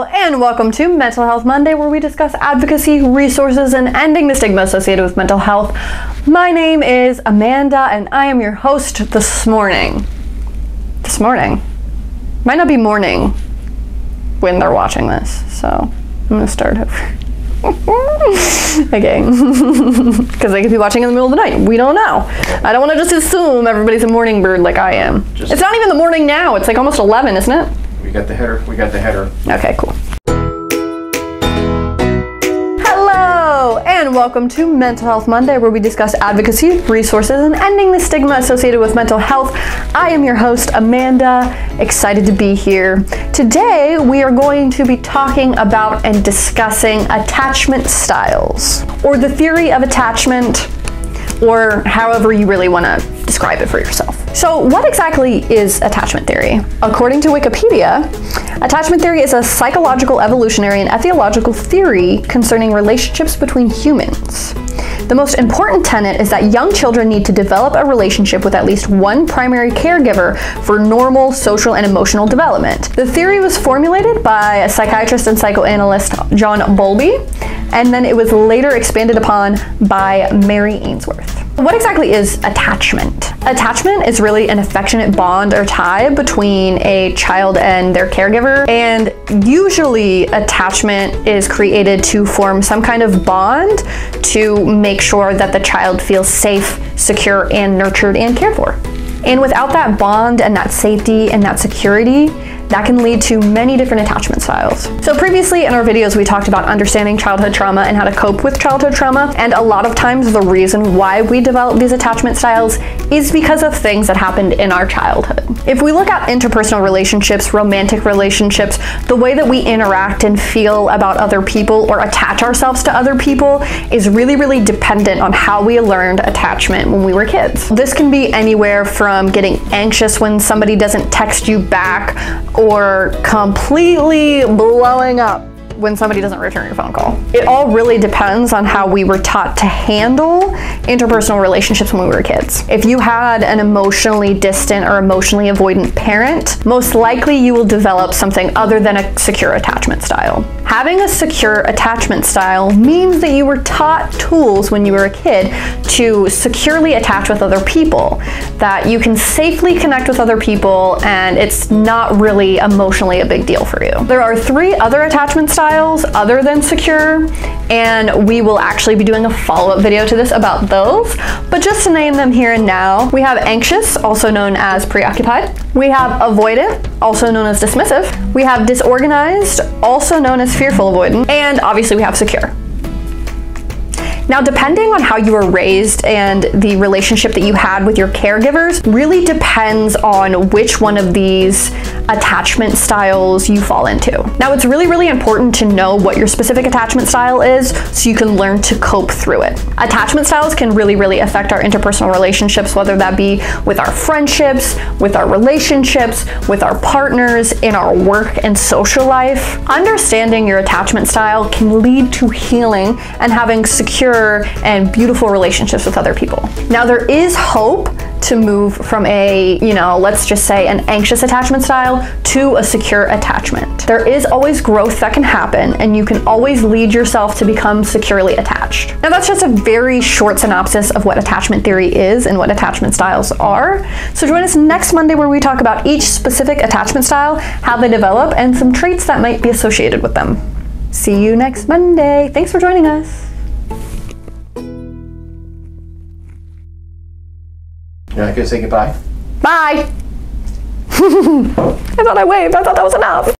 Hello, and welcome to Mental Health Monday, where we discuss advocacy, resources, and ending the stigma associated with mental health. My name is Amanda, and I am your host this morning. Might not be morning when they're watching this, so I'm gonna start over. Okay, because they could be watching in the middle of the night. We don't know. I don't want to just assume everybody's a morning bird like I am. It's not even the morning now. It's like almost 11, isn't it? We got the header. Okay, cool. Hello, and welcome to Mental Health Monday, where we discuss advocacy, resources, and ending the stigma associated with mental health. I am your host, Amanda. Excited to be here. Today, we are going to be talking about and discussing attachment styles, or the theory of attachment, or however you really want to describe it for yourself. So what exactly is attachment theory? According to Wikipedia, attachment theory is a psychological, evolutionary, and etiological theory concerning relationships between humans. The most important tenet is that young children need to develop a relationship with at least one primary caregiver for normal social and emotional development. The theory was formulated by a psychiatrist and psychoanalyst, John Bowlby, and then it was later expanded upon by Mary Ainsworth. What exactly is attachment? Attachment is really an affectionate bond or tie between a child and their caregiver, and usually attachment is created to form some kind of bond to make sure that the child feels safe, secure, and nurtured and cared for. And without that bond and that safety and that security, that can lead to many different attachment styles. So previously in our videos, we talked about understanding childhood trauma and how to cope with childhood trauma. And a lot of times the reason why we develop these attachment styles is because of things that happened in our childhood. If we look at interpersonal relationships, romantic relationships, the way that we interact and feel about other people or attach ourselves to other people is really, really dependent on how we learned attachment when we were kids. This can be anywhere from getting anxious when somebody doesn't text you back, or completely blowing up when somebody doesn't return your phone call. It all really depends on how we were taught to handle interpersonal relationships when we were kids. If you had an emotionally distant or emotionally avoidant parent, most likely you will develop something other than a secure attachment style. Having a secure attachment style means that you were taught tools when you were a kid to securely attach with other people, that you can safely connect with other people and it's not really emotionally a big deal for you. There are 3 other attachment styles other than secure, and we will actually be doing a follow-up video to this about those, but just to name them here and now, we have anxious, also known as preoccupied. We have avoidant, also known as dismissive. We have disorganized, also known as fearful avoidant, and obviously we have secure. Now, depending on how you were raised and the relationship that you had with your caregivers really depends on which one of these attachment styles you fall into. Now, it's really, really important to know what your specific attachment style is so you can learn to cope through it. Attachment styles can really, really affect our interpersonal relationships, whether that be with our friendships, with our relationships, with our partners, in our work and social life. Understanding your attachment style can lead to healing and having secure and beautiful relationships with other people. Now, there is hope to move from a, let's just say an anxious attachment style to a secure attachment. There is always growth that can happen, and you can always lead yourself to become securely attached. Now, that's just a very short synopsis of what attachment theory is and what attachment styles are. So join us next Monday where we talk about each specific attachment style, how they develop, and some traits that might be associated with them. See you next Monday. Thanks for joining us. You're not gonna say goodbye? Bye. I thought I waved. I thought that was enough.